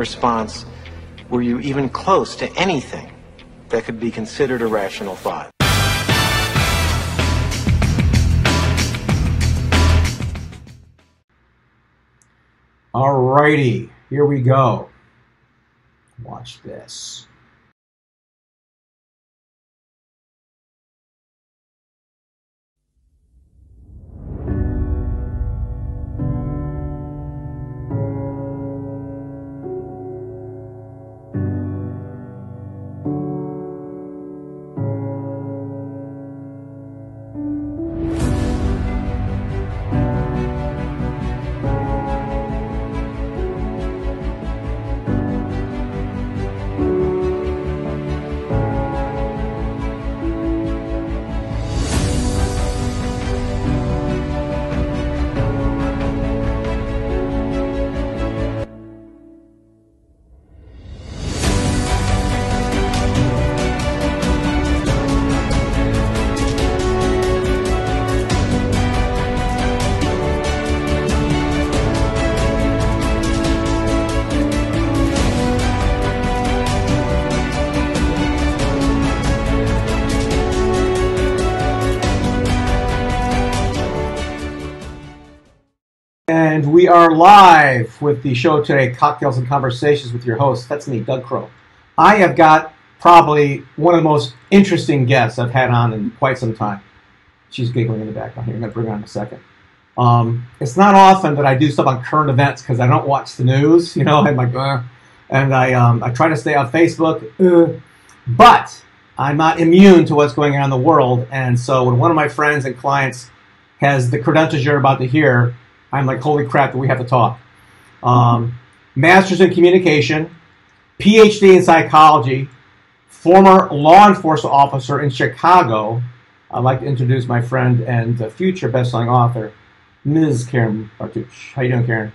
response were you even close to anything that could be considered a rational thought? Alrighty, here we go. Watch this. And we are live with the show today, Cocktails and Conversations with your host. That's me, Doug Crow. I have got probably one of the most interesting guests I've had on in quite some time. She's giggling in the background here. I'm going to bring her on in a second. It's not often that I do stuff on current events because I don't watch the news. You know, I'm like, and I try to stay on Facebook. But I'm not immune to what's going on in the world. And so when one of my friends and clients has the credentials you're about to hear, I'm like, holy crap, we have to talk. Master's in communication, PhD in psychology, former law enforcement officer in Chicago. I'd like to introduce my friend and future best-selling author, Ms. Karen Bartuch. How you doing, Karen?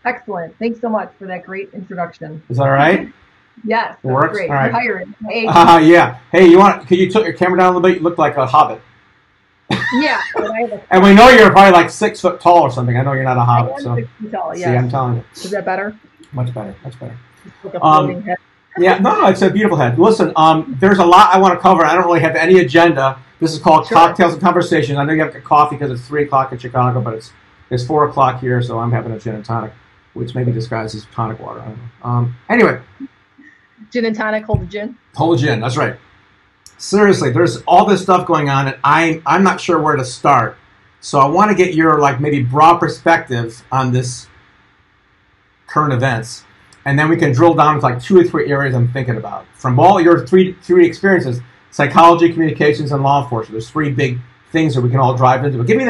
Excellent. Thanks so much for that great introduction. Is that all right? Yes, it works. Great. All right. You're hiring. Yeah. Hey, could you tilt your camera down a little bit? You look like a hobbit. Yeah. And we know you're probably like 6 foot tall or something. I know you're not a hobbit. I am so 6 feet tall, yes. See, I'm telling you. Is that better? Much better. Much better. Like a floating head. Yeah, no, it's a beautiful head. Listen, there's a lot I want to cover. I don't really have any agenda. This is called Cocktails and Conversations. I know you have a coffee because it's 3 o'clock in Chicago, but it's 4 o'clock here, so I'm having a gin and tonic, which maybe disguised as tonic water. I don't know. Anyway. Gin and tonic, hold the gin? Hold the gin, that's right. Seriously, there's all this stuff going on, and I'm not sure where to start. So I want to get your maybe broad perspective on this current events, and then we can drill down to 2 or 3 areas I'm thinking about. From all your three experiences, psychology, communications, and law enforcement, there's 3 big things that we can all drive into. But give me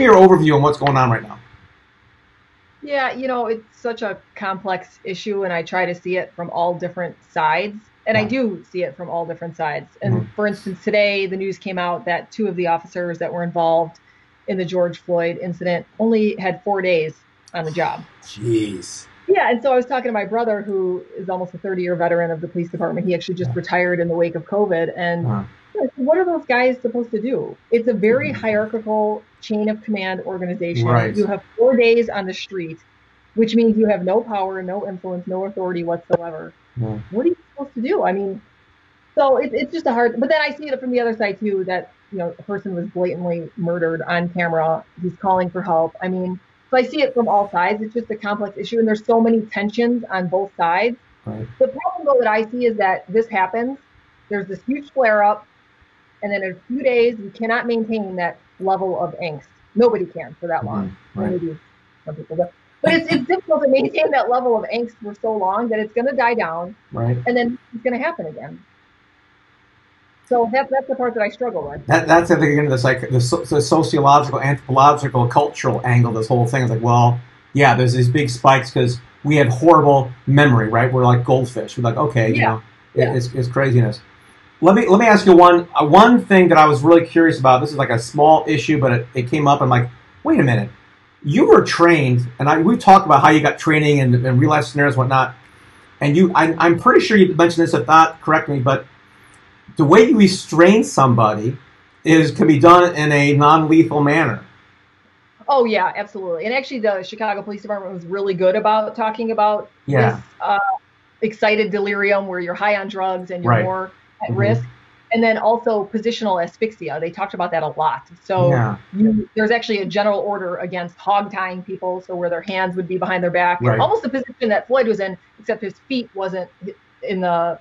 your overview on what's going on right now. Yeah, it's such a complex issue, and I try to see it from all different sides. And I do see it from all different sides. And for instance, today the news came out that 2 of the officers that were involved in the George Floyd incident only had 4 days on the job. Jeez. Yeah, and so I was talking to my brother, who is almost a 30-year veteran of the police department. He actually just retired in the wake of COVID. And what are those guys supposed to do? It's a very hierarchical chain of command organization. Right. You have 4 days on the street, which means you have no power, no influence, no authority whatsoever. What are you supposed to do? I mean, so it's just a hard, but then I see it from the other side too, that, a person was blatantly murdered on camera. He's calling for help. I mean, so I see it from all sides. It's just a complex issue, and there's so many tensions on both sides. Right. The problem though that I see is that this happens, there's this huge flare up, and then in a few days, you cannot maintain that level of angst. Nobody can for that long. Right. Maybe some people do. But it's difficult to maintain that level of angst for so long that it's going to die down, right? And then it's going to happen again. So that's the part that I struggle with. That's I think again the sociological, anthropological, cultural angle of this whole thing. Is like, well, yeah, there's these big spikes because we have horrible memory, right? We're like goldfish. We're like, okay, it's craziness. Let me ask you one thing that I was really curious about. This is like a small issue, but it came up. I'm like, wait a minute. You were trained, and we talked about how you got training and real life scenarios and whatnot. And I'm pretty sure you mentioned this, if not, correct me, but the way you restrain somebody can be done in a non-lethal manner. Oh yeah, absolutely. And actually, the Chicago Police Department was really good about talking about Yeah. this excited delirium, where you're high on drugs and you're Right. more at risk. And then also positional asphyxia. They talked about that a lot. So Yeah. there's actually a general order against hog tying people, so where their hands would be behind their back, Right. almost the position that Floyd was in, except his feet wasn't in the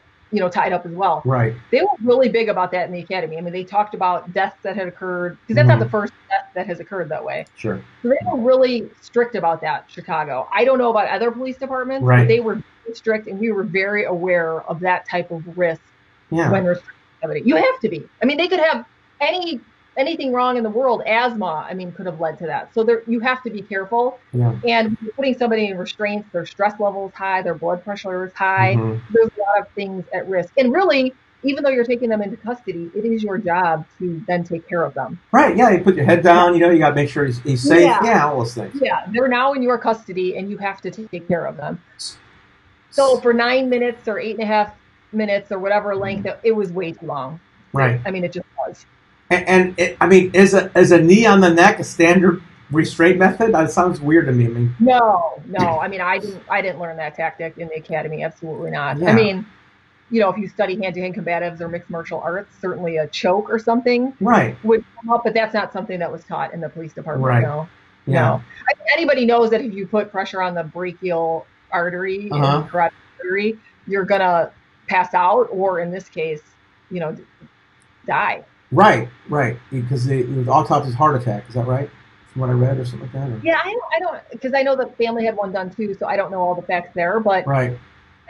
tied up as well. Right. They were really big about that in the academy. I mean, they talked about deaths that had occurred, because that's not the first death that has occurred that way. Sure. So they were really strict about that, Chicago. I don't know about other police departments, Right. but they were very strict, and we were very aware of that type of risk when restricting somebody. You have to be. I mean, they could have anything wrong in the world. Asthma, I mean, could have led to that. So you have to be careful. Yeah. And when you're putting somebody in restraints, their stress level is high, their blood pressure is high. There's a lot of things at risk. And really, even though you're taking them into custody, it is your job to then take care of them. Right, yeah, you put your head down, you got to make sure he's safe. Yeah, all those things. Yeah, they're now in your custody, and you have to take care of them. So for 9 minutes or 8.5 minutes or whatever length, it was way too long. Right. I mean, it just was. And I mean, is a knee on the neck a standard restraint method? That sounds weird to me. I mean, no. I mean, I didn't learn that tactic in the academy. Absolutely not. Yeah. I mean, if you study hand-to-hand combatives or mixed martial arts, certainly a choke or something would come up, but that's not something that was taught in the police department. Right. No. Yeah. No. Anybody knows that if you put pressure on the brachial artery and carotid artery, you're gonna pass out, or in this case, die. Right. Because it was autopsy's heart attack. Is that right? From what I read, or something like that. Or? Yeah, I don't, because I know the family had one done too, so I don't know all the facts there. But right.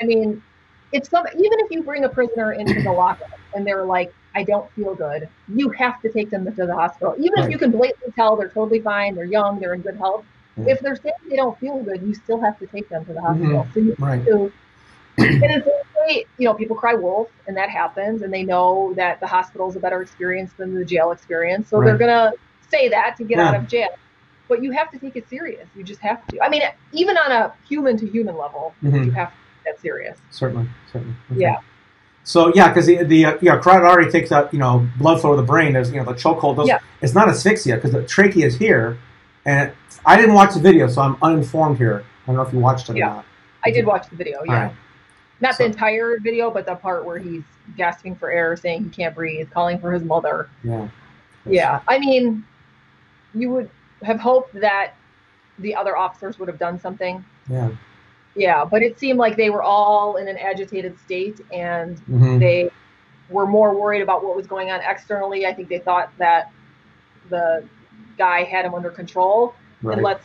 I mean, even if you bring a prisoner into the lockup and they're like, I don't feel good, you have to take them to the hospital. Even if you can blatantly tell they're totally fine, they're young, they're in good health. If they're saying they don't feel good, you still have to take them to the hospital. So you have to. And it's people cry wolf, and that happens, and they know that the hospital is a better experience than the jail experience, so they're gonna say that to get out of jail. But you have to take it serious. You just have to. I mean, even on a human-to-human level, you have to take that serious. Certainly. Okay. Yeah. So because the carotid artery takes out blood flow to the brain. There's the chokehold. It's not asphyxia because the trachea is here, and I didn't watch the video, so I'm uninformed here. I don't know if you watched it or not. I did watch the video. Yeah. Right. Not the entire video, but the part where he's gasping for air, saying he can't breathe, calling for his mother. Yeah. Yeah. I mean, you would have hoped that the other officers would have done something. Yeah. Yeah, but it seemed like they were all in an agitated state, and they were more worried about what was going on externally. I think they thought that the guy had him under control, and let's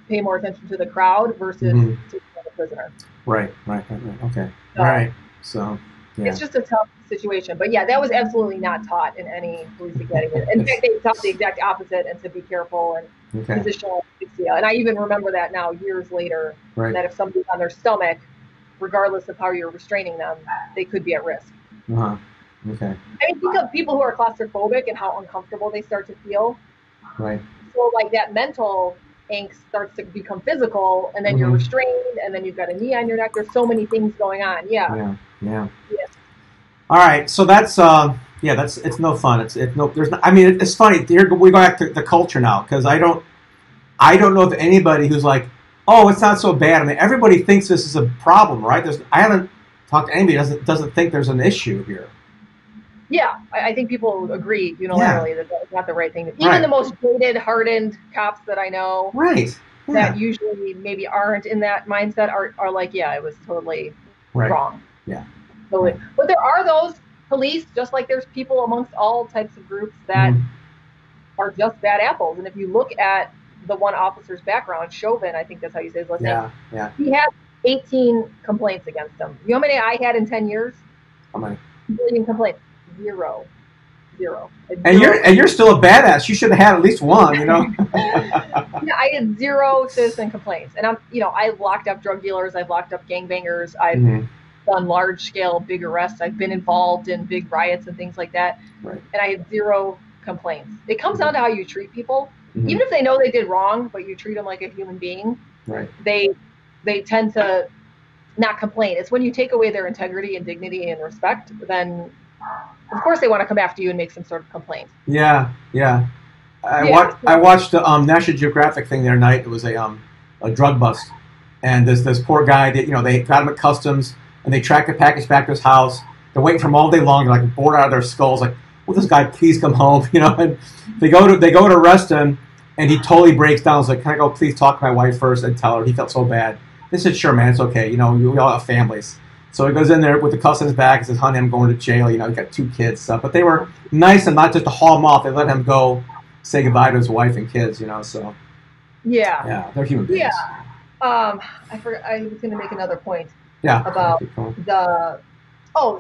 pay more attention to the crowd versus to the prisoner. Right. Okay. Right. So, yeah. It's just a tough situation. But yeah, that was absolutely not taught in any police academy. In fact, they taught the exact opposite, and to be careful and positional asphyxia. And I even remember that now, years later, that if somebody's on their stomach, regardless of how you're restraining them, they could be at risk. Okay. I mean, think of people who are claustrophobic and how uncomfortable they start to feel. Right. So like that mental angst starts to become physical, and then you're restrained, and then you've got a knee on your neck. There's so many things going on. Yeah. All right, so that's it's no fun. It's funny. We go back to the culture now, because I don't know of anybody who's like, oh, it's not so bad. I mean, everybody thinks this is a problem, right? I haven't talked to anybody who doesn't think there's an issue here. Yeah, I think people agree unilaterally that that's not the right thing. Even the most jaded, hardened cops that I know, that usually maybe aren't in that mindset, are like, it was totally wrong. Yeah. Totally. But there are those police, just like there's people amongst all types of groups that are just bad apples. And if you look at the one officer's background, Chauvin, I think that's how you say his last name. Yeah. He had 18 complaints against him. You know how many I had in 10 years? How many? Million complaints. Zero. And you're still a badass. You should have had at least one, Yeah, I had zero citizen complaints. And I've locked up drug dealers, I've locked up gangbangers, I've done large scale big arrests, I've been involved in big riots and things like that. Right. And I had zero complaints. It comes down to how you treat people. Even if they know they did wrong, but you treat them like a human being, they tend to not complain. It's when you take away their integrity and dignity and respect, then of course they want to come after you and make some sort of complaint. Yeah. I watched the National Geographic thing the other night. It was a drug bust, and this poor guy that they got him at customs, and they tracked the package back to his house. They're waiting for him all day long, they're like bored out of their skulls, like, will this guy please come home? And they go to arrest him, and he totally breaks down. He's like, can I go please talk to my wife first and tell her? He felt so bad. They said, sure, man, it's okay. We all have families. So he goes in there with the cuffs on his back and says, honey, I'm going to jail. He got 2 kids, stuff. But they were nice and not just to haul him off. They let him go say goodbye to his wife and kids, so. Yeah, they're human beings. Yeah. I forgot, I was going to make another point. Yeah. About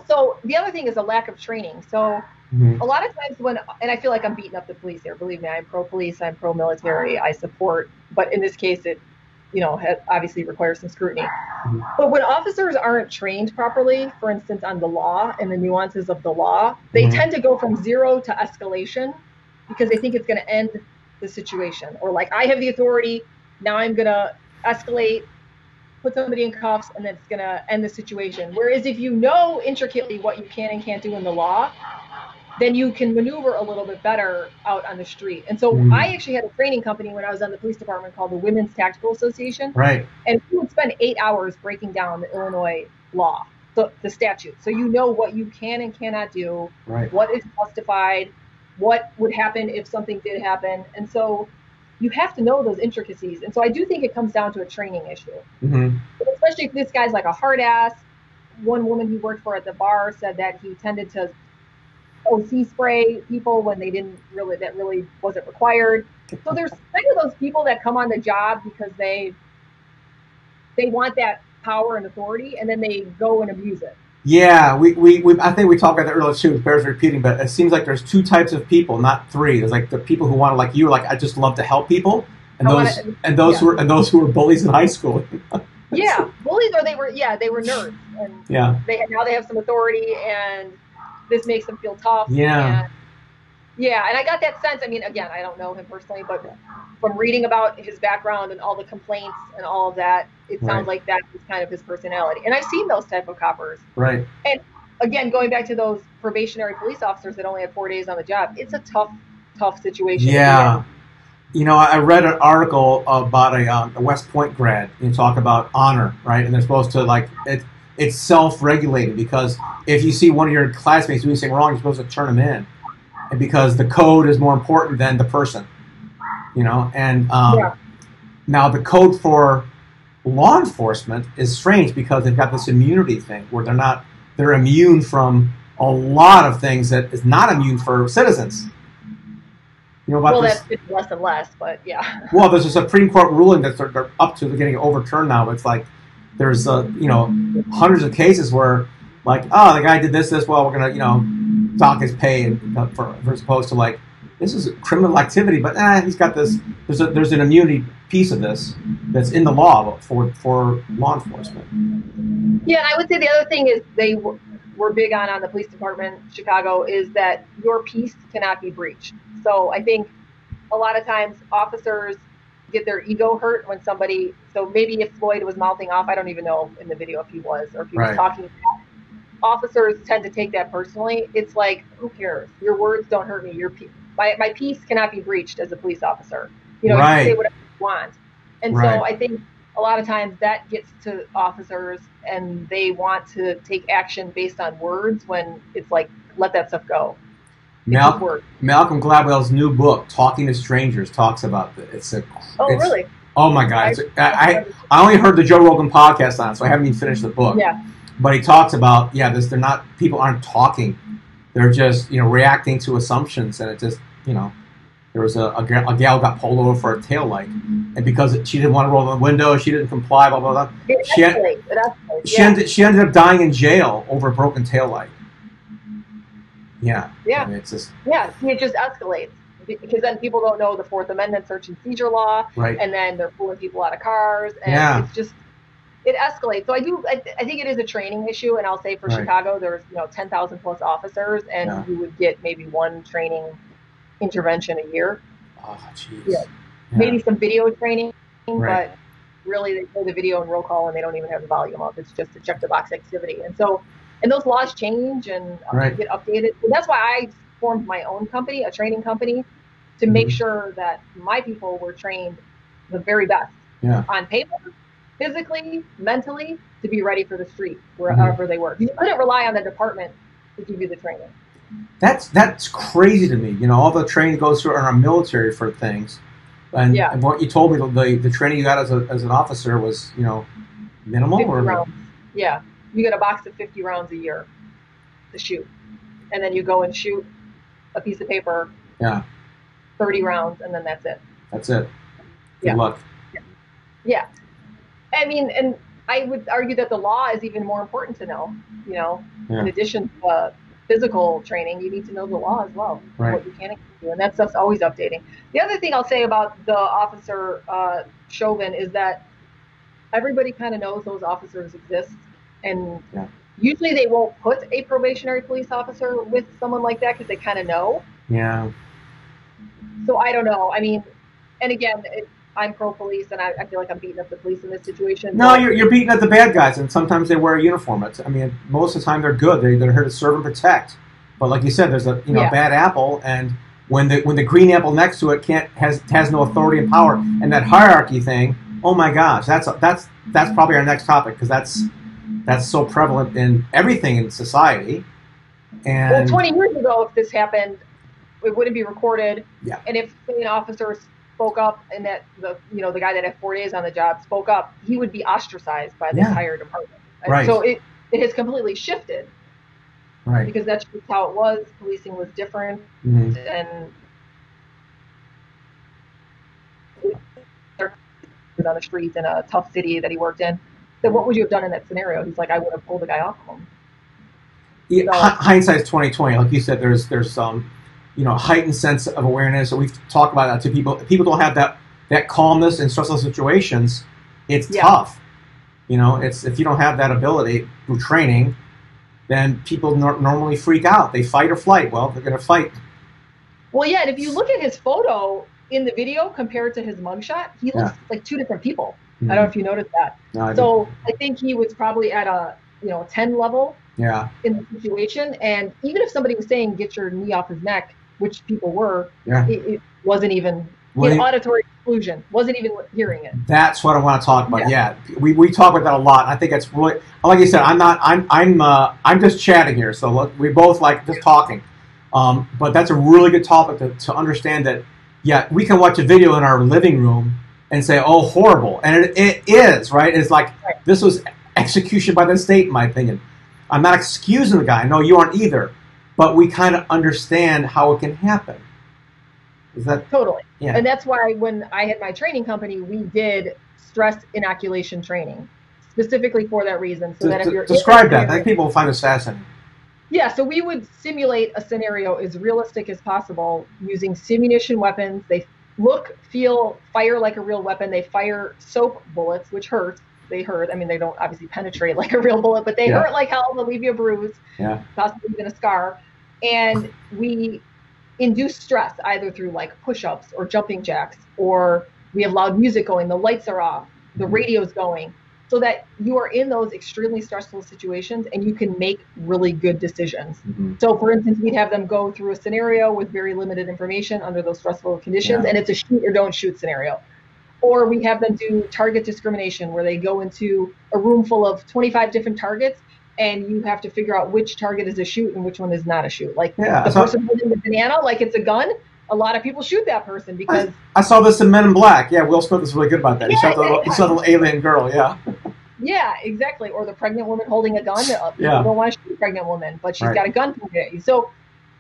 so the other thing is a lack of training. So a lot of times and I feel like I'm beating up the police here. Believe me, I'm pro-police, I'm pro-military, I support, but in this case it, obviously requires some scrutiny. But when officers aren't trained properly, for instance, on the law and the nuances of the law, they tend to go from zero to escalation because they think it's going to end the situation. Or like, I have the authority, now I'm going to escalate, put somebody in cuffs, and then it's going to end the situation. Whereas if you know intricately what you can and can't do in the law, then you can maneuver a little bit better out on the street. And so I actually had a training company when I was on the police department called the Women's Tactical Association. Right. And we would spend 8 hours breaking down the Illinois law, the statute. So you know what you can and cannot do, what is justified, what would happen if something did happen. And so you have to know those intricacies. And so I do think it comes down to a training issue. Especially if this guy's like a hard ass. One woman he worked for at the bar said that he tended to OC spray people when that really wasn't required. So there's kind of those people that come on the job because they want that power and authority, and then they go and abuse it. Yeah, I think we talked about that earlier too. It bears repeating, but it seems like there's 2 types of people, not 3. There's like the people who want to, like you, like I just love to help people, and those who were bullies in high school. Yeah, bullies, or they were nerds, and now they have some authority, and this makes them feel tough. Yeah. And I got that sense. I mean, again, I don't know him personally, but from reading about his background and all the complaints and all of that, it sounds like that is kind of his personality. And I've seen those type of coppers. Right. And again, going back to those probationary police officers that only had 4 days on the job, it's a tough situation. Yeah. I read an article about a West Point grad. Talk about honor, right? And they're supposed to it's self-regulated because if you see one of your classmates doing something wrong, you're supposed to turn them in, and because the code is more important than the person, And now the code for law enforcement is strange because they've got this immunity thing where they're immune from a lot of things that is not immune for citizens. That's less and less, but yeah. Well, there's a Supreme Court ruling that they're up to, they're getting overturned now. It's like there's hundreds of cases where the guy did this, well, we're gonna dock his pay for as opposed to like this is criminal activity, but he's got this. There's an immunity piece of this that's in the law for law enforcement. Yeah, and I would say the other thing is they were big on the police department, Chicago, is that your peace cannot be breached. So I think a lot of times officers get their ego hurt when somebody. So maybe if Floyd was mouthing off, I don't even know in the video if he was or if he was talking. Officers tend to take that personally. It's like, who cares? Your words don't hurt me. My peace cannot be breached as a police officer. You can say whatever you want. And so I think a lot of times that gets to officers and they want to take action based on words when it's like, let that stuff go. Malcolm Gladwell's new book, Talking to Strangers, talks about this. Really? Oh my God! I only heard the Joe Rogan podcast on it, so I haven't even finished the book. Yeah. But he talks about people aren't talking, they're just reacting to assumptions, and it just there was a gal got pulled over for a taillight, and because she didn't want to roll the window, she didn't comply, blah blah blah. She ended up dying in jail over a broken taillight. Yeah. Yeah. I mean, it's just. Yeah, it just escalates because then people don't know the Fourth Amendment search and seizure law, and then they're pulling people out of cars, and it escalates. So I think it is a training issue, and I'll say for Chicago, there's 10,000 plus officers, and you would get maybe one training intervention a year. Oh, jeez. Yeah. Maybe some video training, but really they play the video in roll call, and they don't even have the volume up. It's just a check the box activity, and those laws change and get updated. And that's why I formed my own company, a training company, to make sure that my people were trained the very best on paper, physically, mentally, to be ready for the street wherever they were. You couldn't rely on the department to give you the training. That's crazy to me. You know, all the training goes through our military for things, and what you told me, the training you got as an officer was, you know, minimal. 50 rounds. Yeah, you get a box of 50 rounds a year to shoot, and then you go and shoot a piece of paper. 30 rounds, and then that's it. That's it. Good luck. Yeah. I mean, and I would argue that the law is even more important to know. You know, in addition to physical training, you need to know the law as well, what you can and can't do, and that stuff's always updating. The other thing I'll say about the officer Chauvin is that everybody kind of knows those officers exist, and usually they won't put a probationary police officer with someone like that because they kind of know. Yeah. So I don't know. I mean, and again, I'm pro-police, and I feel like I'm beating up the police in this situation. No, you're beating up the bad guys, and sometimes they wear a uniform. I mean, most of the time they're good. They're here to serve and protect. But like you said, there's a bad apple, and when the green apple next to it has no authority and power, and that hierarchy thing. Oh my gosh, that's probably our next topic, because that's so prevalent in everything in society. And well, 20 years ago, if this happened, it wouldn't be recorded. Yeah. And if an officer spoke up, and that the guy that had 4 days on the job spoke up, he would be ostracized by the entire department. Right. So it has completely shifted. Right. Because that's just how it was. Policing was different, and on the streets in a tough city that he worked in. Then what would you have done in that scenario? He's like, I would have pulled the guy off of him. Yeah, so, hindsight's 20/20. Like you said, there's some heightened sense of awareness. So we've talked about that to people. People don't have that calmness in stressful situations. It's tough. It's if you don't have that ability through training, then people normally freak out. They fight or flight. Well, they're going to fight. Well, yeah, and if you look at his photo in the video compared to his mugshot, he looks like two different people. I don't know if you noticed that. No, I think he was probably at a 10 level in the situation. And even if somebody was saying, get your knee off his neck, which people were, it wasn't even auditory exclusion, wasn't even hearing it. That's what I want to talk about. Yeah, we talk about that a lot. I think it's really, like you said, I'm just chatting here. So look, we both like just talking. But that's a really good topic to understand that. Yeah, we can watch a video in our living room and say, "Oh, horrible," and it is, right? It's like this was execution by the state, in my opinion. I'm not excusing the guy. No, you aren't either. But we kind of understand how it can happen. Is that totally? Yeah. And that's why when I had my training company, we did stress inoculation training specifically for that reason. So that if you're describe that, I think people will find this fascinating. Yeah, so we would simulate a scenario as realistic as possible using simunition weapons. They look, feel, fire like a real weapon. They fire soap bullets, which hurt. They hurt. I mean, they don't obviously penetrate like a real bullet, but they hurt like hell. They'll leave you a bruise, possibly even a scar. And we induce stress either through like push-ups or jumping jacks, or we have loud music going, the lights are off, the radio's going, so that you are in those extremely stressful situations and you can make really good decisions. So for instance, we'd have them go through a scenario with very limited information under those stressful conditions, and it's a shoot or don't shoot scenario. Or we have them do target discrimination, where they go into a room full of 25 different targets, and you have to figure out which target is a shoot and which one is not a shoot. Like the person holding the banana, like it's a gun. A lot of people shoot that person because... I saw this in Men in Black. Yeah, Will Smith is really good about that. He shot the little alien girl, Yeah, exactly. Or the pregnant woman holding a gun. People don't want to shoot a pregnant woman, but she's got a gun pointed at you. So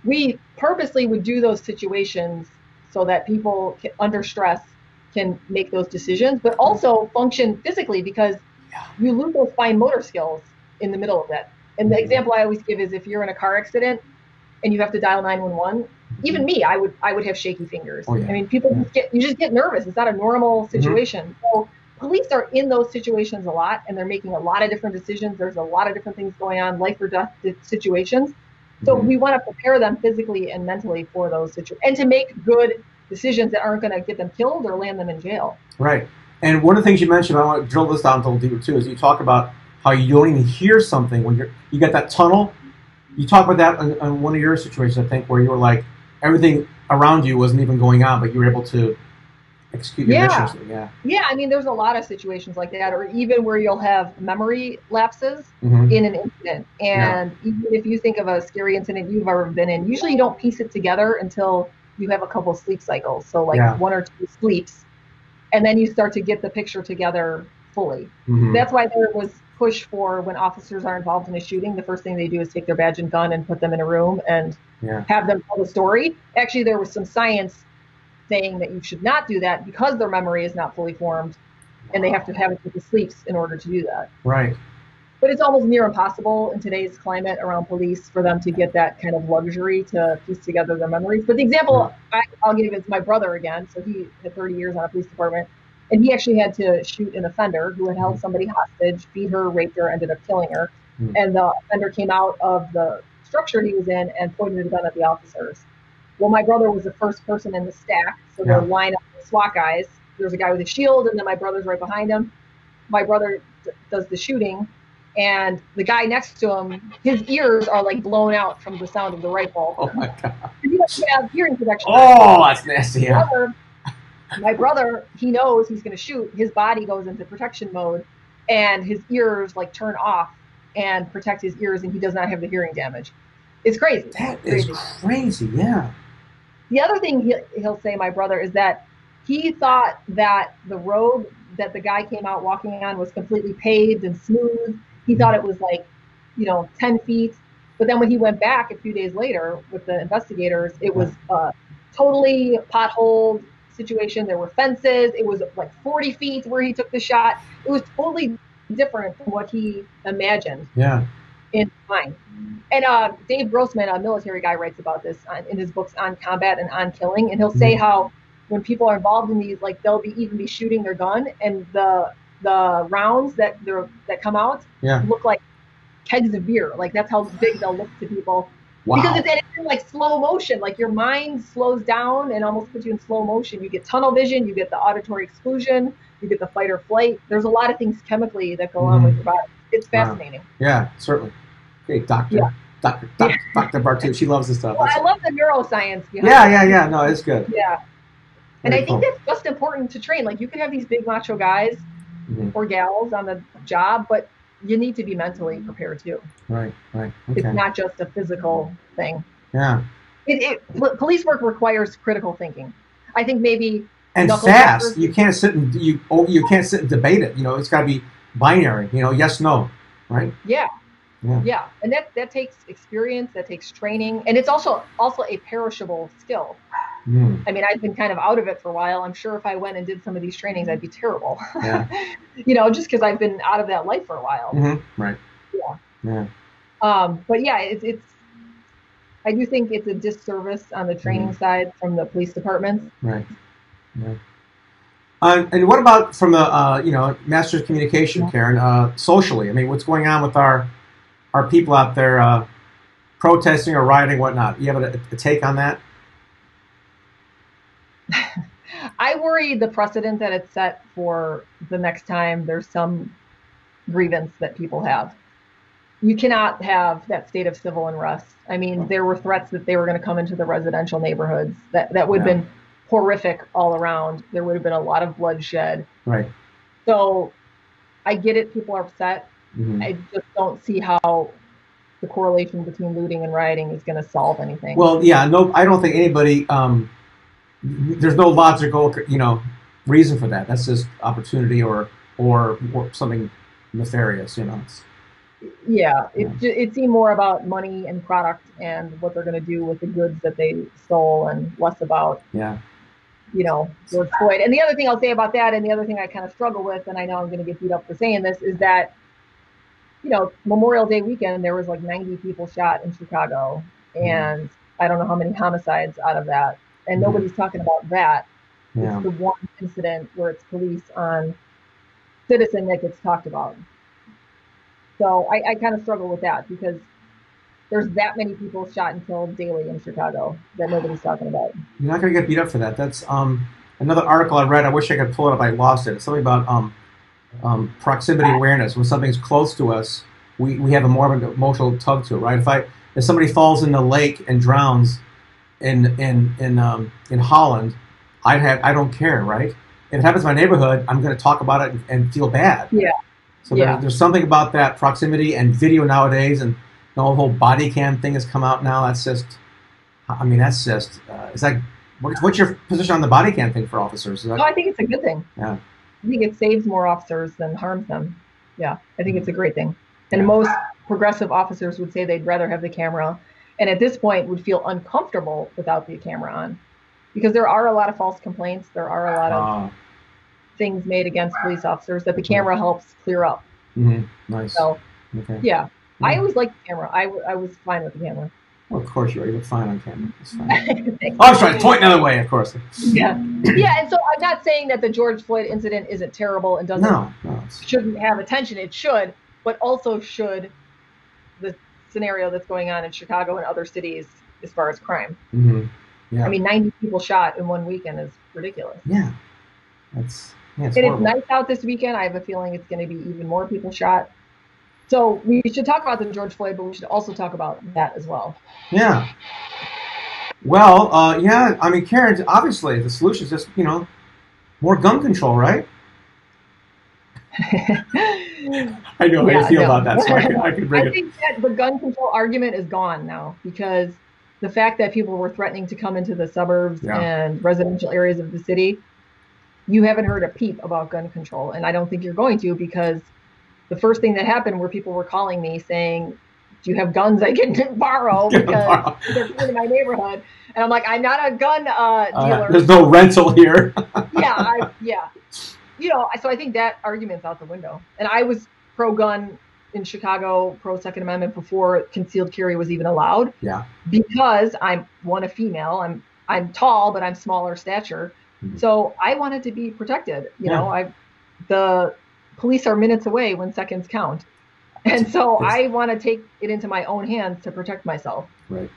we purposely would do those situations so that people under stress can make those decisions, but also function physically, because you lose those fine motor skills in the middle of that. And the example I always give is if you're in a car accident and you have to dial 911, even me, I would have shaky fingers. I mean, people just get nervous. It's not a normal situation. So police are in those situations a lot, and they're making a lot of different decisions. There's a lot of different things going on, life or death situations. So we want to prepare them physically and mentally for those situations, and to make good decisions that aren't going to get them killed or land them in jail. Right. And one of the things you mentioned, I want to drill this down a little deeper too, is you talk about how you don't even hear something when you get that tunnel. You talk about that in one of your situations, I think, where you were like, everything around you wasn't even going on, but you were able to execute your mission. So, yeah. I mean, there's a lot of situations like that, or even where you'll have memory lapses Mm-hmm. in an incident. And even if you think of a scary incident you've ever been in, usually you don't piece it together until you have a couple sleep cycles. So like 1 or 2 sleeps, and then you start to get the picture together fully. Mm-hmm. That's why there was push for when officers are involved in a shooting, the first thing they do is take their badge and gun and put them in a room and have them tell the story. Actually, there was some science saying that you should not do that because their memory is not fully formed, and they have to have it with the sleeps in order to do that. Right. But it's almost near impossible in today's climate around police for them to get that kind of luxury to piece together their memories. But the example I'll give is my brother again. So he had 30 years on a police department, and he actually had to shoot an offender who had held somebody hostage, beat her, raped her, ended up killing her. And the offender came out of the structure he was in and pointed a gun at the officers. Well, my brother was the first person in the stack, so they'll line up the SWAT guys. There's a guy with a shield, and then my brother's right behind him. My brother does the shooting, and the guy next to him, his ears are like blown out from the sound of the rifle. Oh my God! He doesn't have hearing protection. Oh, that's nasty. Yeah. My brother, he knows he's going to shoot. His body goes into protection mode, and his ears like turn off and protect his ears, and he does not have the hearing damage. It's crazy. That is crazy. Yeah. The other thing he'll say, my brother, is that he thought that the road that the guy came out walking on was completely paved and smooth. He thought it was like, 10 feet. But then when he went back a few days later with the investigators, it was totally potholed situation. There were fences. It was like 40 feet where he took the shot. It was totally different from what he imagined. Yeah. In mind. And Dave Grossman, a military guy, writes about this in his books On Combat and On Killing, and he'll say how when people are involved in these, like they'll even be shooting their gun, and the rounds that come out look like kegs of beer. Like that's how big they'll look to people. Wow. Because it's in like slow motion. Like your mind slows down and almost puts you in slow motion. You get tunnel vision, you get the auditory exclusion, you get the fight or flight. There's a lot of things chemically that go on with your body. It's fascinating. Yeah, certainly. Okay, Dr. Bartuch, she loves this stuff. Well, I love the neuroscience behind it. Yeah. No, it's good. Yeah. And I think that's just important to train. Like you can have these big macho guys or gals on the job, but you need to be mentally prepared too. Right. Okay. It's not just a physical thing. Yeah. Police work requires critical thinking. I think maybe and fast. You can't sit and you can't sit and debate it. It's got to be binary. Yes, no, right? Yeah. And that takes experience. That takes training, and it's also a perishable skill. I mean, I've been kind of out of it for a while. I'm sure if I went and did some of these trainings, I'd be terrible. Yeah. Just because I've been out of that life for a while. Right. Yeah. But yeah, it's. I do think it's a disservice on the training side from the police departments. Right. Yeah. And what about from the master's of communication, Karen? Socially, I mean, what's going on with our people out there protesting or rioting, whatnot? You have a take on that? I worry the precedent that it's set for the next time there's some grievance that people have. You cannot have that state of civil unrest. I mean, there were threats that they were going to come into the residential neighborhoods. That would have been horrific all around. There would have been a lot of bloodshed. Right. So I get it. People are upset. I just don't see how the correlation between looting and rioting is going to solve anything. Well, yeah, no, I don't think anybody. There's no logical, reason for that. That's just opportunity or something nefarious, It seemed more about money and product and what they're going to do with the goods that they stole, and less about George Floyd. And the other thing I'll say about that, and the other thing I kind of struggle with, and I know I'm going to get beat up for saying this, is that Memorial Day weekend there was like 90 people shot in Chicago, and I don't know how many homicides out of that. And nobody's talking about that. Yeah. It's the one incident where it's police on citizen that gets talked about. So I kind of struggle with that because there's that many people shot and killed daily in Chicago that nobody's talking about. You're not going to get beat up for that. That's another article I read. I wish I could pull it up. I lost it. It's something about proximity awareness. When something's close to us, we have a more of an emotional tug to it, right? If somebody falls in the lake and drowns, in Holland, I don't care, right? If it happens in my neighborhood, I'm going to talk about it and feel bad. Yeah. So there's something about that proximity and video nowadays, and the whole body cam thing has come out now. That's just, is that, what's your position on the body cam thing for officers? I think it's a good thing. Yeah. I think it saves more officers than harms them. Yeah, I think it's a great thing. And most progressive officers would say they'd rather have the camera, and at this point would feel uncomfortable without the camera on, because there are a lot of false complaints. There are a lot of things made against police officers that the camera helps clear up. Nice. So, I always liked the camera. I was fine with the camera. Well, of course you are. You look fine on camera. It's fine. Oh, I'm sorry. Point another way, of course. Yeah. And so I'm not saying that the George Floyd incident isn't terrible and shouldn't have attention. It should, but also should the scenario that's going on in Chicago and other cities as far as crime. Yeah. I mean, 90 people shot in one weekend is ridiculous. Yeah. It's nice out this weekend. I have a feeling it's going to be even more people shot. So we should talk about the George Floyd, but we should also talk about that as well. Yeah. Well, I mean, Karen, obviously the solution is just, more gun control, right? I know how you feel about that, so I can bring it. I think that the gun control argument is gone now, because the fact that people were threatening to come into the suburbs and residential areas of the city, you haven't heard a peep about gun control. And I don't think you're going to, because the first thing that happened were people were calling me saying, do you have guns I can borrow because they're coming to my neighborhood? And I'm like, I'm not a gun dealer. There's no rental here. So I think that argument's out the window. And I was pro-gun in Chicago, pro-Second Amendment before concealed carry was even allowed. Yeah. Because I'm a female. I'm tall, but I'm smaller stature. So I wanted to be protected. The police are minutes away when seconds count. And so I want to take it into my own hands to protect myself. Right.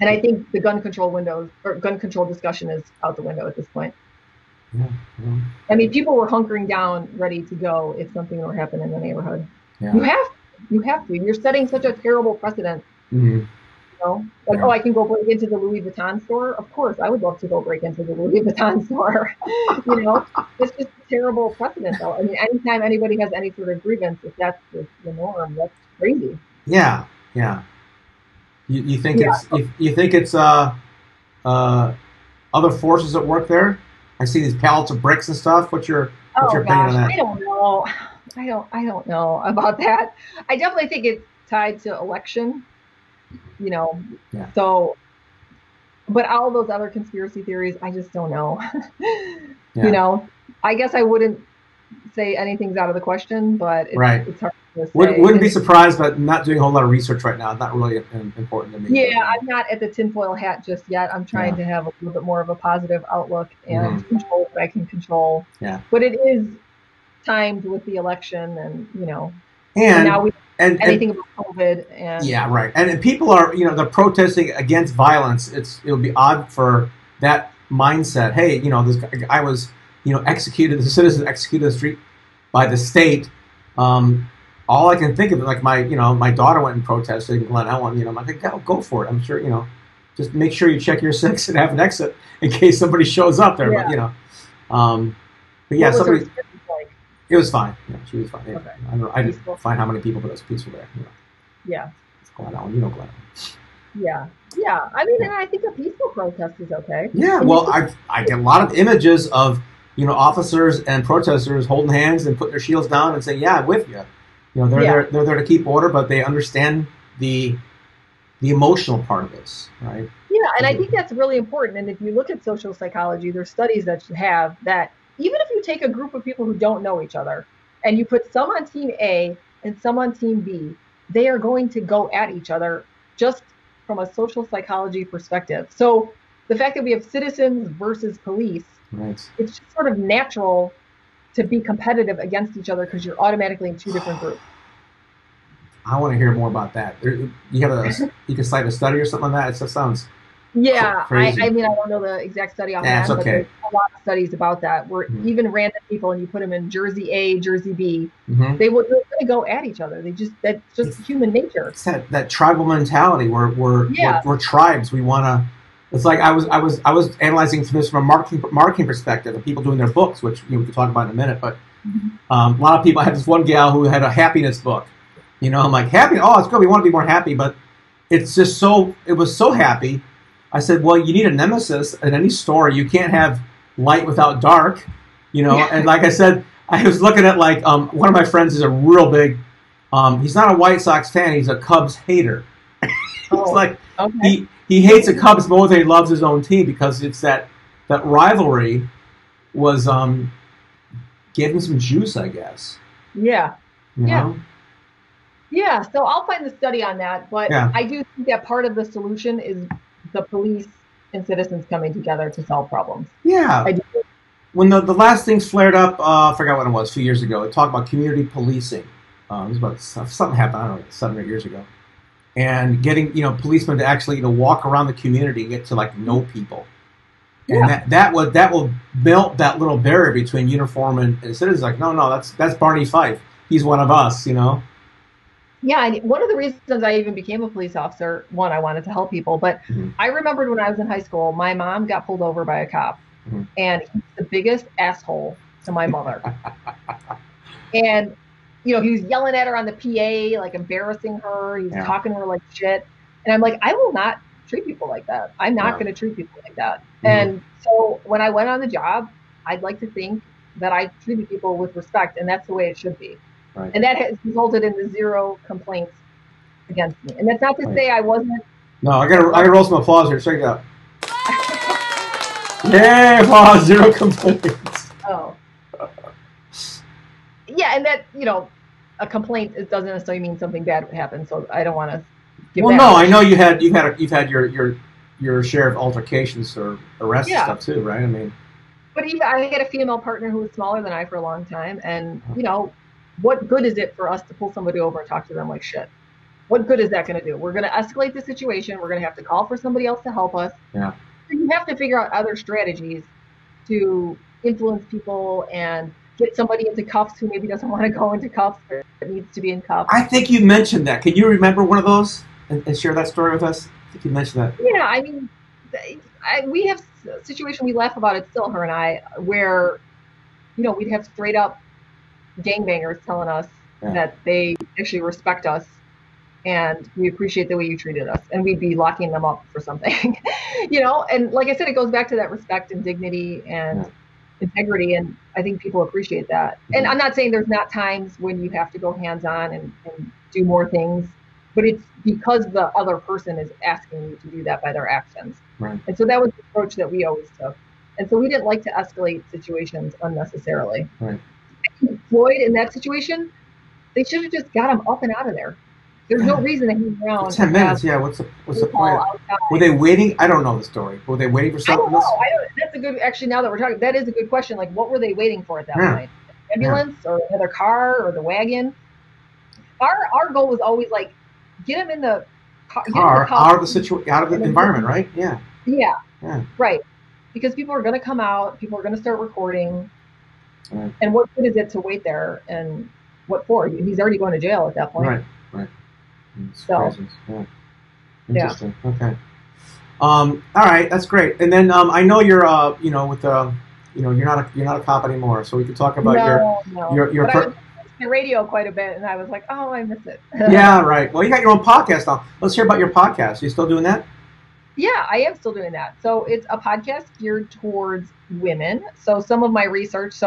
And I think the gun control discussion is out the window at this point. Yeah. I mean, people were hunkering down, ready to go if something were happening in the neighborhood. Yeah. You have to. You're setting such a terrible precedent. I can go break into the Louis Vuitton store. Of course, I would love to go break into the Louis Vuitton store. It's just a terrible precedent, though. I mean, anytime anybody has any sort of grievance, if that's the norm, that's crazy. Yeah. You think it's other forces at work there? I see these pallets of bricks and stuff. What's your opinion on that? I don't know. I don't know about that. I definitely think it's tied to election. So, but all those other conspiracy theories, I just don't know. I guess I wouldn't say anything's out of the question, but it's hard to say. Wouldn't be surprised, but not doing a whole lot of research right now. It's not really important to me. Yeah, I'm not at the tinfoil hat just yet. I'm trying to have a little bit more of a positive outlook and control what I can control. Yeah. But it is timed with the election, and and now we anything about COVID. And right. And people are, they're protesting against violence. It would be odd for that mindset. Hey, this guy was, executed, the citizen executed in the street by the state. All I can think of is like my daughter went and protested in Glen Ellen. I'm like, go for it. I'm sure, just make sure you check your 6 and have an exit in case somebody shows up there. Yeah. But somebody. It was fine. Yeah, she was fine. Yeah. Okay. I didn't find how many people, but it was peaceful there. Yeah. It's Glen Ellen. Glen Ellen. Yeah. I mean, and I think a peaceful protest is okay. Yeah. Well, I get a lot of images of officers and protesters holding hands and putting their shields down and saying, "Yeah, I'm with you." They're there to keep order, but they understand the emotional part of this, right? Yeah, and I think that's really important. And if you look at social psychology, there's studies that have that. Even if you take a group of people who don't know each other and you put some on team A and some on team B, they are going to go at each other just from a social psychology perspective. So the fact that we have citizens versus police, it's just sort of natural to be competitive against each other because you're automatically in two different groups. I want to hear more about that. You can cite a study or something like that? It just sounds crazy. I mean, I don't know the exact study offhand, but there's a lot of studies about that where even random people, and you put them in Jersey A, Jersey B, they're going to go at each other. That's just human nature. It's that tribal mentality. We're tribes. We want It's like I was analyzing this from a marketing perspective of people doing their books, which we can talk about in a minute. But a lot of people. I had this one gal who had a happiness book. I'm like, happy? Oh, it's good. We want to be more happy, but it's just so. It was so happy. I said, well, you need a nemesis in any story. You can't have light without dark. And like I said, I was looking at like one of my friends is a real big. He's not a White Sox fan. He's a Cubs hater. It's like he hates the Cubs more than he loves his own team because it's that rivalry was gave him some juice, I guess. Yeah. You know? Yeah. So I'll find the study on that, but I do think that part of the solution is the police and citizens coming together to solve problems. Yeah. I do. When the last things flared up, I forgot what it was, 2 years ago. It talked about community policing. It was about something happened, I don't know, 7 or 8 years ago. And getting policemen to actually walk around the community and get to like know people, and that will melt that little barrier between uniform and citizens. Like no, that's Barney Fife. He's one of us, Yeah, and one of the reasons I even became a police officer, one, I wanted to help people, but I remembered when I was in high school, my mom got pulled over by a cop, and he's the biggest asshole to my mother, and. He was yelling at her on the PA, like embarrassing her. He was talking to her like shit. And I'm like, I will not treat people like that. I'm not going to treat people like that. And so when I went on the job, I'd like to think that I treated people with respect, and that's the way it should be. Right. And that has resulted in the 0 complaints against me. And that's not to say I wasn't. No, I gotta roll some applause here. Check it out. Yay, applause, 0 complaints. Oh. Yeah, and that, a complaint, it doesn't necessarily mean something bad would happen, so I don't want to give that. No, I know you've had your share of altercations or arrests and stuff too, right? I mean, but even I had a female partner who was smaller than I for a long time, and what good is it for us to pull somebody over and talk to them like shit? What good is that going to do? We're going to escalate the situation. We're going to have to call for somebody else to help us. Yeah. So you have to figure out other strategies to influence people and get somebody into cuffs who maybe doesn't want to go into cuffs or needs to be in cuffs. I think you mentioned that. Can you remember one of those and share that story with us? I think you mentioned that. Yeah, I mean, we have a situation, we laugh about it still, her and I, where, we'd have straight up gangbangers telling us that they actually respect us and we appreciate the way you treated us, and we'd be locking them up for something, and like I said, it goes back to that respect and dignity and integrity, and I think people appreciate that. And I'm not saying there's not times when you have to go hands-on and do more things, but it's because the other person is asking you to do that by their actions. Right. And so that was the approach that we always took. And so we didn't like to escalate situations unnecessarily. Right. I think Floyd, in that situation, they should have just got him up and out of there. There's no reason to hang around. 10 minutes, what's the point? Were they waiting? I don't know the story. Were they waiting for something else? That's a good, actually, now that we're talking, that is a good question. Like, what were they waiting for at that point? Ambulance or another car or the wagon? Our goal was always like, get them in the car, out of the environment, right? Yeah. Yeah. Right. Because people are going to come out, people are going to start recording. Right. And what good is it to wait there? And what for? He's already going to jail at that point. Right. So, interesting. Okay. All right, that's great. And then I know you're with you're not a cop anymore, so we could talk about your I was on radio quite a bit, and I was like, oh, I miss it. Yeah, right. Well, you got your own podcast now. Let's hear about your podcast. Are you still doing that? Yeah, I am still doing that. So it's a podcast geared towards women. So some of my research,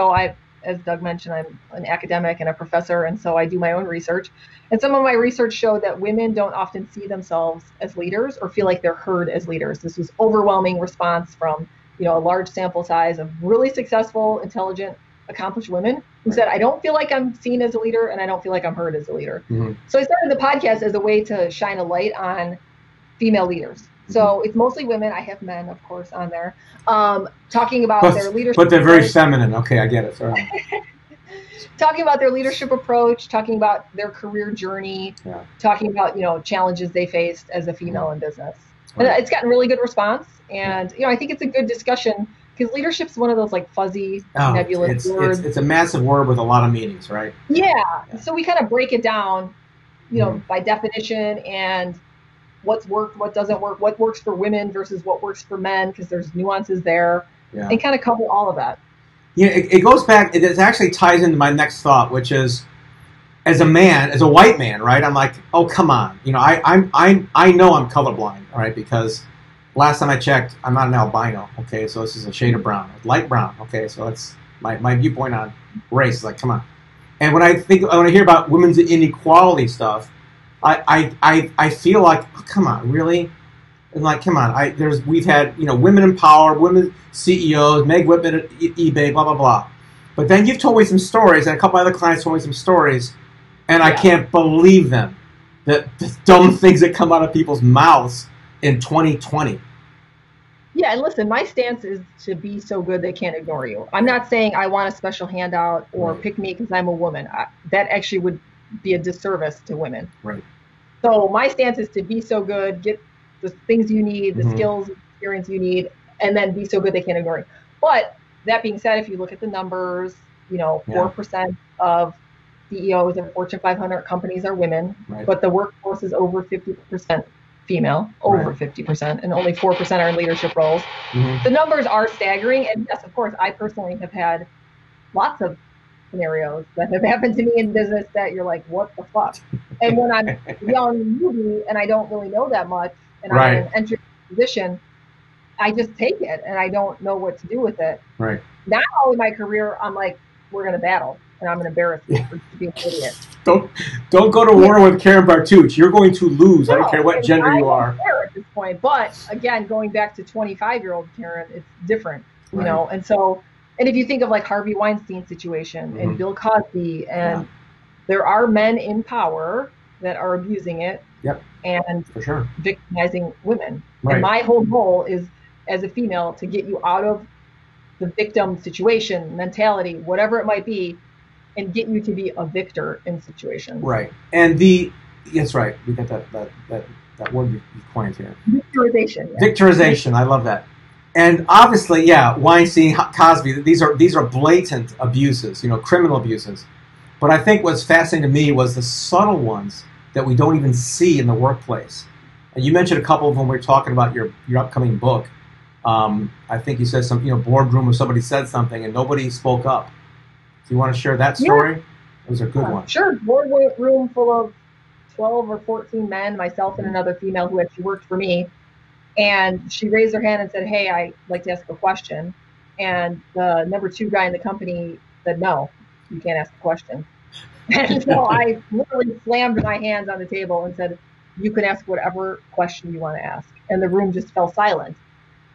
as Doug mentioned, I'm an academic and a professor, and so I do my own research. And some of my research showed that women don't often see themselves as leaders or feel like they're heard as leaders. This was overwhelming response from, a large sample size of really successful, intelligent, accomplished women who said, I don't feel like I'm seen as a leader and I don't feel like I'm heard as a leader. Mm-hmm. So I started the podcast as a way to shine a light on female leaders. So it's mostly women. I have men, of course, on there, talking about their leadership. But they're very feminine. Okay, I get it. Sorry. Talking about their leadership approach, talking about their career journey, talking about, challenges they faced as a female in business. Right. And it's gotten really good response. And, I think it's a good discussion because leadership is one of those like fuzzy, nebulous words. It's a massive word with a lot of meanings, right? Yeah. So we kind of break it down, by definition and what's worked, what doesn't work, what works for women versus what works for men, because there's nuances there, and kind of cover all of that. Yeah, it goes back. It actually ties into my next thought, which is, as a man, as a white man, right? I'm like, oh, come on. You know, I know I'm colorblind, all right, because last time I checked, I'm not an albino. Okay, so this is a shade of brown, light brown. Okay, so that's my viewpoint on race. Is like, come on. And when I hear about women's inequality stuff, I feel like, oh, come on, really? And like, come on, we've had, women in power, women CEOs, Meg Whitman at eBay, blah blah blah. But then you've told me some stories, and a couple other clients told me some stories, and I can't believe them. The dumb things that come out of people's mouths in 2020. Yeah, and listen, my stance is to be so good they can't ignore you. I'm not saying I want a special handout or pick me because I'm a woman. That actually would be a disservice to women. Right. So my stance is to be so good, get the things you need, the skills, experience you need, and then be so good they can't ignore you. But that being said, if you look at the numbers, 4% of CEOs of Fortune 500 companies are women, but the workforce is over 50% female, over 50%, and only 4% are in leadership roles. The numbers are staggering, and yes, of course, I personally have had lots of scenarios that have happened to me in business that you're like, what the fuck? And when I'm young, newbie, and I don't really know that much, and I'm in an entry position, I just take it, and I don't know what to do with it. Right. Now in my career, I'm like, we're going to battle, and I'm going to embarrass you for being an idiot. Don't go to war with Karen Bartuch. You're going to lose. I don't care what gender you are. At this point, but again, going back to 25-year-old Karen, it's different, you know. And so, and if you think of like Harvey Weinstein's situation and Bill Cosby, and there are men in power that are abusing it, and for sure victimizing women. And my whole goal is, as a female, to get you out of the victim situation, mentality, whatever it might be, and get you to be a victor in situations. Right. And that's right. We got that word you coined here. Victorization. Yeah. Victorization. I love that. And obviously, Weinstein, Cosby, these are blatant abuses, criminal abuses. But I think what's fascinating to me was the subtle ones that we don't even see in the workplace. And you mentioned a couple of them when we were talking about your upcoming book. I think you said some, boardroom where somebody said something and nobody spoke up. Do you want to share that story? Yeah. It was a good one. Sure. Boardroom full of 12 or 14 men, myself and another female who actually worked for me. And she raised her hand and said, hey, I'd like to ask a question. And the number 2 guy in the company said, no, you can't ask a question. And so I literally slammed my hands on the table and said, you can ask whatever question you want to ask. And the room just fell silent.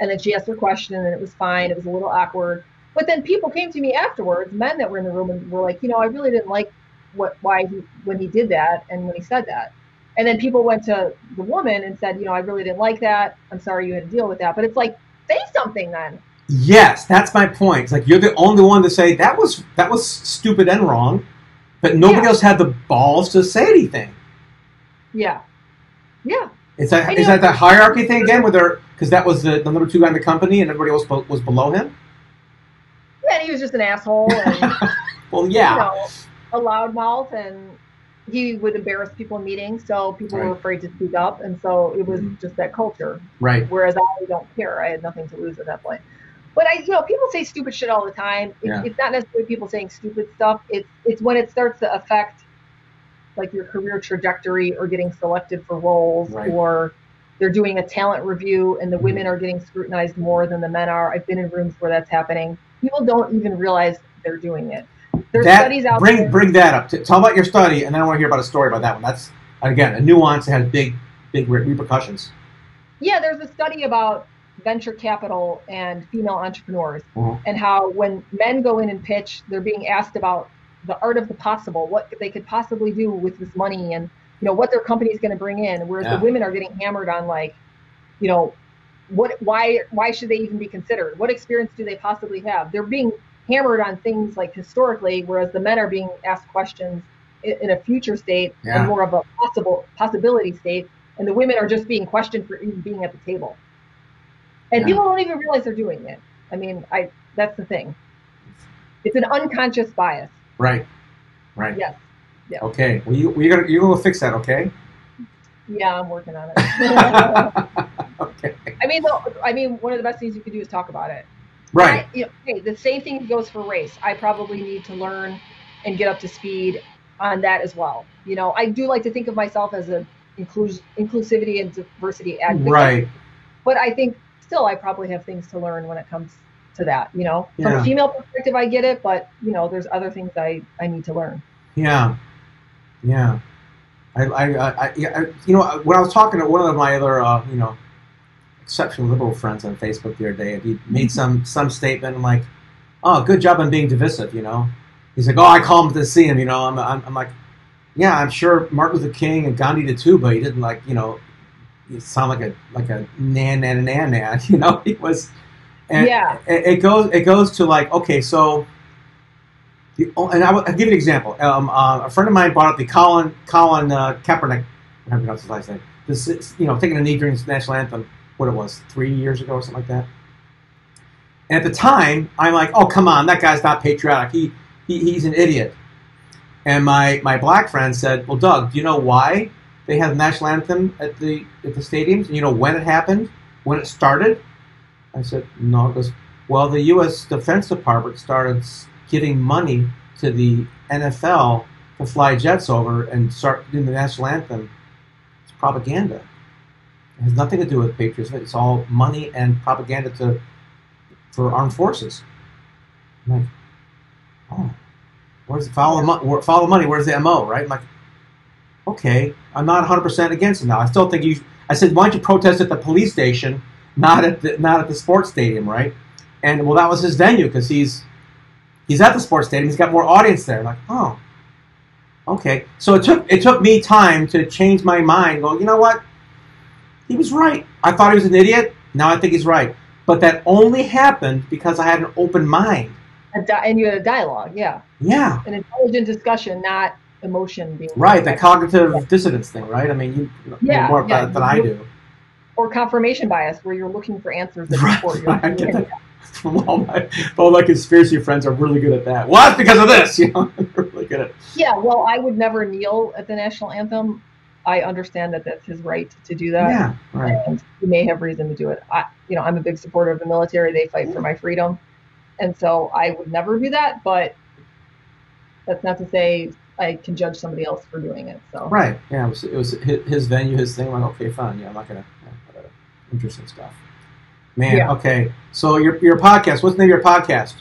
And then she asked her question, and it was fine. It was a little awkward. But then people came to me afterwards, men that were in the room, and were like, I really didn't like when he did that and when he said that. And then people went to the woman and said, I really didn't like that. I'm sorry you had to deal with that. But it's like, say something then. Yes, that's my point. It's like you're the only one to say that was stupid and wrong, but nobody else had the balls to say anything. Yeah. Yeah. Is that the hierarchy thing again, because that was the number 2 guy in the company and everybody else was below him? Yeah, he was just an asshole. And, well, yeah. A loudmouth, and he would embarrass people in meetings, so people were afraid to speak up, and so it was just that culture. Right. Whereas I don't care. I had nothing to lose at that point. But people say stupid shit all the time. It's not necessarily people saying stupid stuff. It's when it starts to affect like your career trajectory or getting selected for roles, or they're doing a talent review and the women are getting scrutinized more than the men are. I've been in rooms where that's happening. People don't even realize they're doing it. There's studies out there. Bring that up. Tell about your study, and then I want to hear about a story about that one. That's, again, a nuance that has big repercussions. Yeah, there's a study about venture capital and female entrepreneurs, and how when men go in and pitch, they're being asked about the art of the possible, what they could possibly do with this money, and what their company is going to bring in. Whereas the women are getting hammered on like, why should they even be considered? What experience do they possibly have? They're being hammered on things like historically, whereas the men are being asked questions in a future state and more of a possibility state, and the women are just being questioned for even being at the table. And people don't even realize they're doing it. I mean, that's the thing. It's an unconscious bias. Right. Yes. Yeah. Okay. Well, you're gonna fix that, okay? Yeah, I'm working on it. Okay. I mean, one of the best things you could do is talk about it. Right. Hey, the same thing goes for race. I probably need to learn and get up to speed on that as well. I do like to think of myself as a inclusivity and diversity advocate. Right. But I think still I probably have things to learn when it comes to that. From Yeah. a female perspective, I get it, but there's other things I need to learn. Yeah. Yeah. When I was talking to one of my other, exceptionally liberal friends on Facebook the other day, and he made some statement. I'm like, oh, good job on being divisive. He's like, oh, I call him to see him. I'm like, yeah, I'm sure Martin Luther King and Gandhi did too, but he didn't you sound like a nan. He was, and yeah. It goes to like, okay, so. And I'll give you an example. A friend of mine brought up the Colin Kaepernick. I haven't pronounced his last name. This, taking a knee during the national anthem. What it was, 3 years ago or something like that. And at the time, I'm like, oh, come on, that guy's not patriotic. He's an idiot. And my black friend said, well, Doug, do you know why they have the national anthem at the stadiums? And you know when it happened? When it started? I said, no. He goes, well, the U.S. Defense Department started giving money to the NFL to fly jets over and start doing the national anthem. It's propaganda. It has nothing to do with patriotism. It's all money and propaganda for armed forces. I'm like, oh, where's the follow the money? Where's the MO? Right? I'm like, okay, I'm not 100% against it now. I still think I said, why don't you protest at the police station, not at the sports stadium, right? And well, that was his venue because he's at the sports stadium. He's got more audience there. I'm like, oh, okay. So it took me time to change my mind. Well, you know what? He was right. I thought he was an idiot. Now I think he's right. But that only happened because I had an open mind. And you had a dialogue, yeah. Yeah. An intelligent discussion, not emotion being right. The cognitive dissonance thing, right? I mean, you know more about it than I do. Or confirmation bias, where you're looking for answers that support you. I get that. All my conspiracy friends are really good at that. Well, that's because of this, They're really good at it. Yeah, well, I would never kneel at the national anthem. I understand that that's his right to do that. Yeah, right. And he may have reason to do it. I'm a big supporter of the military. They fight for my freedom. And so I would never do that, but that's not to say I can judge somebody else for doing it. So right, yeah, it was his venue, his thing. I'm like, okay, fine, I'm not gonna. Interesting stuff, man. Yeah. Okay, so your podcast. What's the name of your podcast?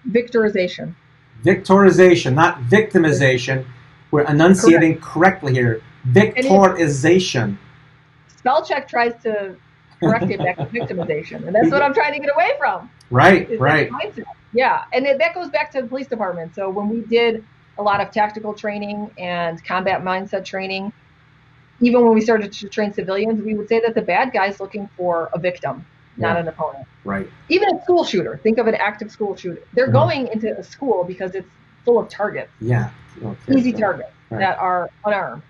Victorization. Victorization, not victimization. We're enunciating correctly here. Victorization. Spell check tries to correct it back to victimization, and that's what I'm trying to get away from. Right. Yeah, and that goes back to the police department. So when we did a lot of tactical training and combat mindset training, even when we started to train civilians, we would say that the bad guy's looking for a victim, not an opponent. Right. Even a school shooter. Think of an active school shooter. They're going into a school because it's full of targets. Yeah. Easy targets that are unarmed.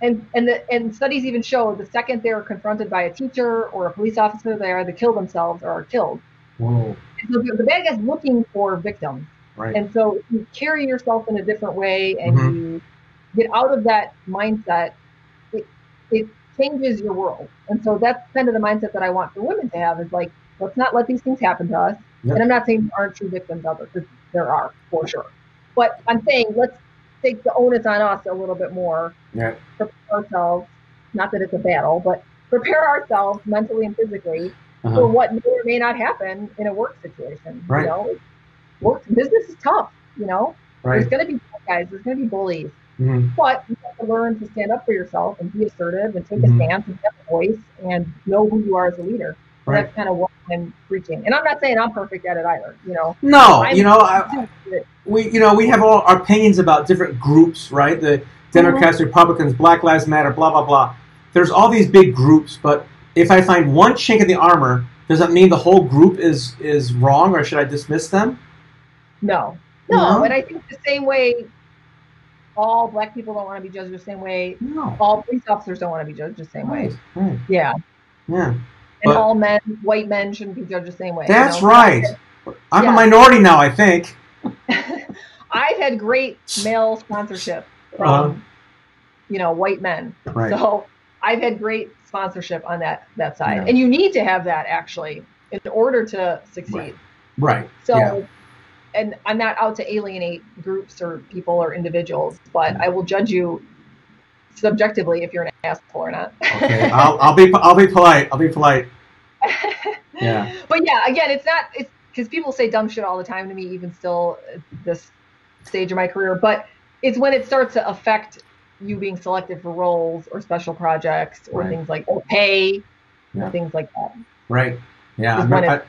And studies even show the second they're confronted by a teacher or a police officer, they either kill themselves or are killed. Whoa. So the bad guy's looking for victims. Right. And so if you carry yourself in a different way and you get out of that mindset, it changes your world. And so that's kind of the mindset that I want for women to have is like, let's not let these things happen to us. Yep. And I'm not saying there aren't true victims out there, because there are, for sure. But I'm saying let's take the onus on us a little bit more. Yeah. Prepare ourselves, not that it's a battle, but prepare ourselves mentally and physically for what may or may not happen in a work situation. Right. Business is tough, Right. There's going to be bad guys, there's going to be bullies. But you have to learn to stand up for yourself and be assertive and take a stance and have a voice and know who you are as a leader. And that's kind of what I'm preaching. And I'm not saying I'm perfect at it either, No, we have all our opinions about different groups, right? The Democrats, Republicans, Black Lives Matter, blah, blah, blah. There's all these big groups, but if I find one chink in the armor, does that mean the whole group is wrong, or should I dismiss them? No. And I think the same way all black people don't want to be judged the same way. No. All police officers don't want to be judged the same way. Right. Yeah. Yeah. And all men, white men, shouldn't be judged the same way. That's right. I'm a minority now, I think. I've had great male sponsorship from, white men. Right. So I've had great sponsorship on that side, Yeah. and you need to have that actually in order to succeed. Right. So, yeah. and I'm not out to alienate groups or people or individuals, but I will judge you subjectively if you're an asshole or not. Okay, I'll be polite. I'll be polite. Yeah. But yeah, again, it's because people say dumb shit all the time to me, even still at this stage of my career. But it's when it starts to affect you being selected for roles or special projects or things like pay or things like that. Right. Yeah.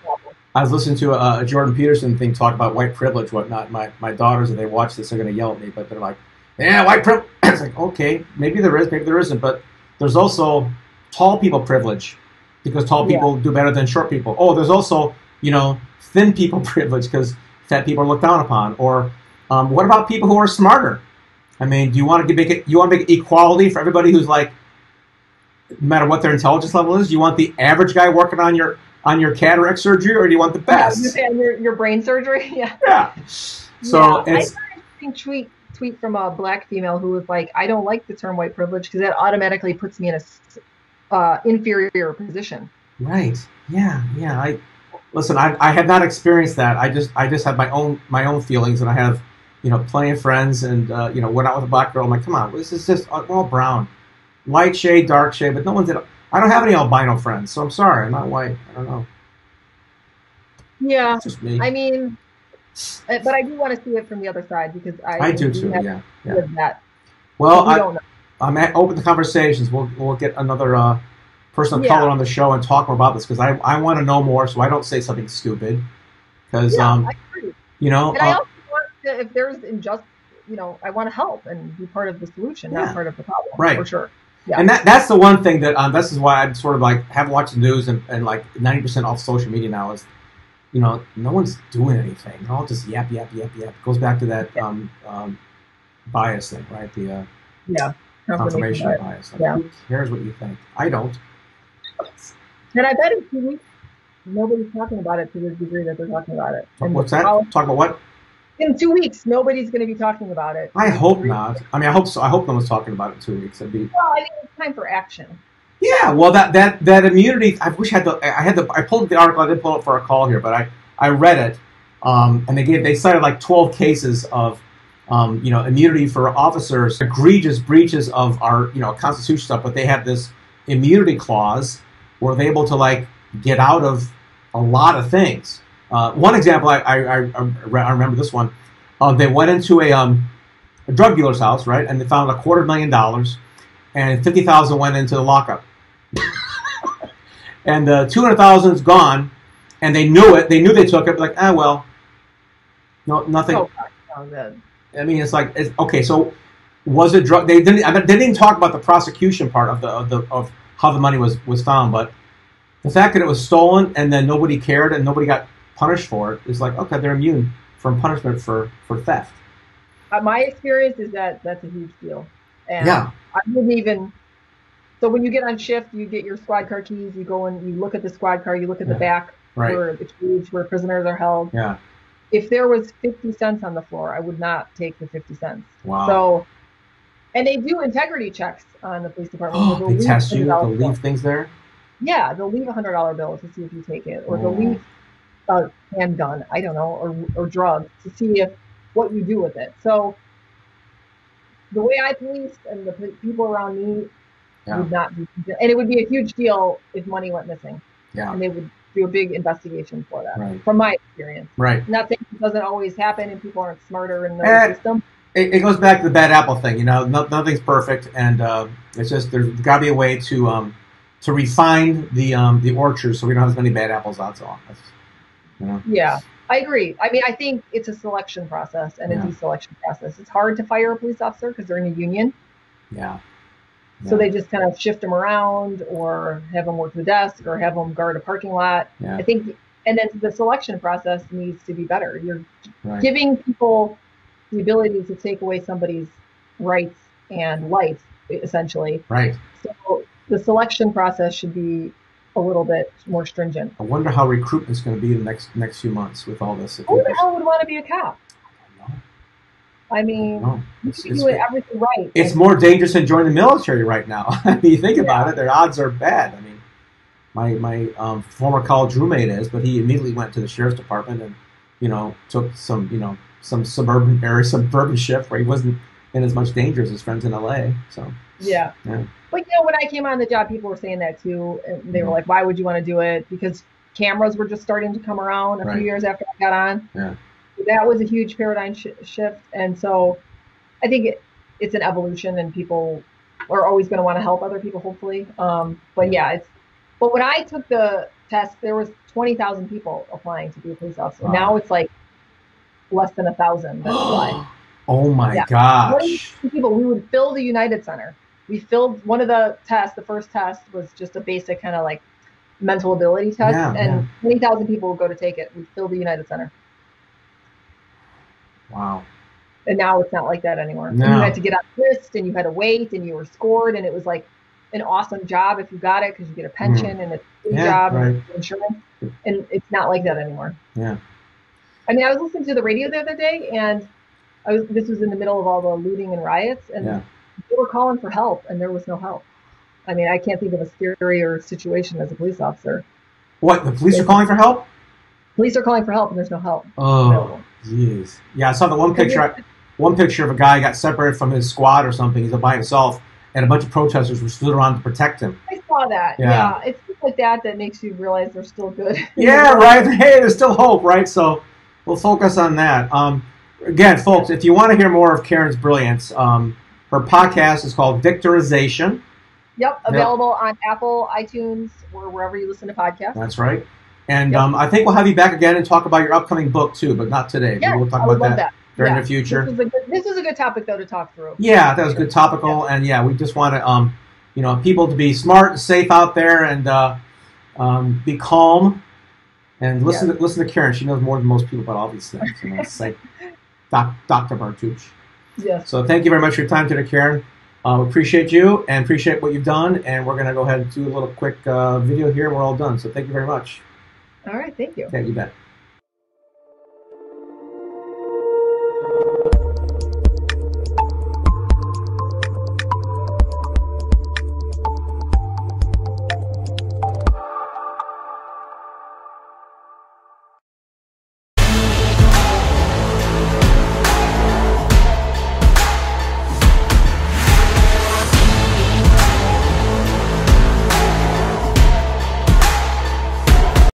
I was listening to a Jordan Peterson thing talk about white privilege, whatnot. My daughters, if they watch this, are going to yell at me, but they're like, yeah, white privilege. It's like, okay, maybe there is, maybe there isn't, but there's also tall people privilege because tall people do better than short people. Oh, there's also, thin people privilege because fat people are looked down upon. Or what about people who are smarter? I mean, do you want to make equality for everybody who's like, no matter what their intelligence level is? You want the average guy working on your cataract surgery, or do you want the best? Yeah, your brain surgery. Yeah. Yeah. So I saw an interesting tweet from a black female who was like, I don't like the term white privilege because that automatically puts me in a inferior position. Right. Yeah. Yeah. I have not experienced that. I just have my own feelings, and I have plenty of friends, and went out with a black girl. I'm like, come on, this is just all brown, light shade, dark shade, but no one's. I don't have any albino friends, so I'm sorry, I'm not white. I don't know. Yeah. It's just me. I mean, but I do want to see it from the other side because I do too. Yeah. That. Well, I'm open to conversations. We'll get another person of color on the show and talk more about this because I want to know more, so I don't say something stupid. Because I agree. And I also want to, if there's injustice, I want to help and be part of the solution, not part of the problem. Right. For sure. Yeah. And that's the one thing that this is why I'm sort of like haven't watched the news and like 90% off social media now is, no one's doing anything. They're all just yap. It goes back to that bias thing, right? The confirmation bias. Like, who cares what you think? I don't. And I bet in 2 weeks nobody's talking about it to the degree that they're talking about it. What's that? Talk about what? In 2 weeks, nobody's going to be talking about it. I hope not. I mean, I hope so. I hope no one's talking about it in 2 weeks. Well, I think it's time for action. Yeah. Well, that immunity. I wish I pulled the article. I didn't pull it for a call here, but I read it, and they cited like 12 cases of, immunity for officers, egregious breaches of our Constitution stuff. But they have this immunity clause where they're able to like get out of a lot of things. One example, I remember this one. They went into a drug dealer's house, right, and they found $250,000, and $50,000 went into the lockup, and $200,000 is gone, and they knew it. They knew they took it. Like, well, no, nothing. Oh, good. I mean, it's like, okay. So, was it drug? They didn't talk about the prosecution part of how the money was found, but the fact that it was stolen and then nobody cared and nobody got punished for it is like, okay, they're immune from punishment for theft. My experience is that that's a huge deal. And yeah. I wouldn't even. So when you get on shift, you get your squad car keys. You go and you look at the squad car. You look at the back where the cage where prisoners are held. Yeah. If there was 50 cents on the floor, I would not take the 50 cents. Wow. So, and they do integrity checks on the police department. They test you. They'll leave things there. Yeah, they'll leave $100 bill to see if you take it, or they'll leave a handgun, I don't know, or drugs to see what you do with it. So the way I policed and the people around me would not be, and it would be a huge deal if money went missing. Yeah, and they would do a big investigation for that. Right. From my experience, right. Not saying it doesn't always happen, and people aren't smarter in the system. It goes back to the bad apple thing. Nothing's perfect, and it's just there's got to be a way to refine the orchard so we don't have as many bad apples out. So, yeah, I agree. I mean, I think it's a selection process and a deselection process. It's hard to fire a police officer because they're in a union. Yeah. So they just kind of shift them around, or have them work the desk, or have them guard a parking lot. Yeah. I think, and then the selection process needs to be better. You're giving people the ability to take away somebody's rights and life, essentially. Right. So the selection process should be a little bit more stringent. I wonder how recruitment's going to be in the next few months with all this. Who the hell would want to be a cop? I mean, No, you it's, can do everything right. It's more dangerous than joining the military right now. I mean, you think about it, their odds are bad. I mean, my former college roommate is, but he immediately went to the sheriff's department and, took some suburban shift where he wasn't in as much danger as his friends in LA. So yeah. But when I came on the job, people were saying that too, and they were like, "Why would you want to do it?" Because cameras were just starting to come around a few years after I got on. Yeah. That was a huge paradigm shift, and so I think it's an evolution, and people are always going to want to help other people, hopefully. But when I took the test, there was 20,000 people applying to be a police officer. Wow. Now it's like less than 1,000 that apply. Oh my gosh! 20,000 people. We would fill the United Center. We filled one of the tests. The first test was just a basic kind of like mental ability test, and 20,000 people would go to take it. We filled the United Center. Wow. And now it's not like that anymore. No. You had to get on the list, and you had to wait, and you were scored, and it was like an awesome job if you got it because you get a pension and it's a good job and insurance. And it's not like that anymore. Yeah. I mean, I was listening to the radio the other day, and this was in the middle of all the looting and riots, and they were calling for help, and there was no help. I mean, I can't think of a scarier situation as a police officer. What? The police are calling for help? Police are calling for help, and there's no help. Oh, jeez. Yeah, I saw the one picture. One picture of a guy got separated from his squad or something. He's by himself, and a bunch of protesters were stood around to protect him. I saw that. Yeah, it's just like that makes you realize they're still good. Yeah, right. Hey, there's still hope, right? So we'll focus on that. Again, folks, if you want to hear more of Karen's brilliance, her podcast is called Victorization. Yep, available on Apple, iTunes, or wherever you listen to podcasts. That's right. And I think we'll have you back again and talk about your upcoming book too, but not today. Yeah, we'll talk I would love that. During the future. This was a good topic, though, to talk through. Yeah, that was good topical, and we just want to, people to be smart and safe out there, and be calm, and listen to Karen. She knows more than most people about all these things. It's like Dr. Bartuch. Yes. So thank you very much for your time today, Karen. Appreciate you and appreciate what you've done, and we're going to go ahead and do a little quick video here, and we're all done. So thank you very much. All right, thank you. Yeah, you bet.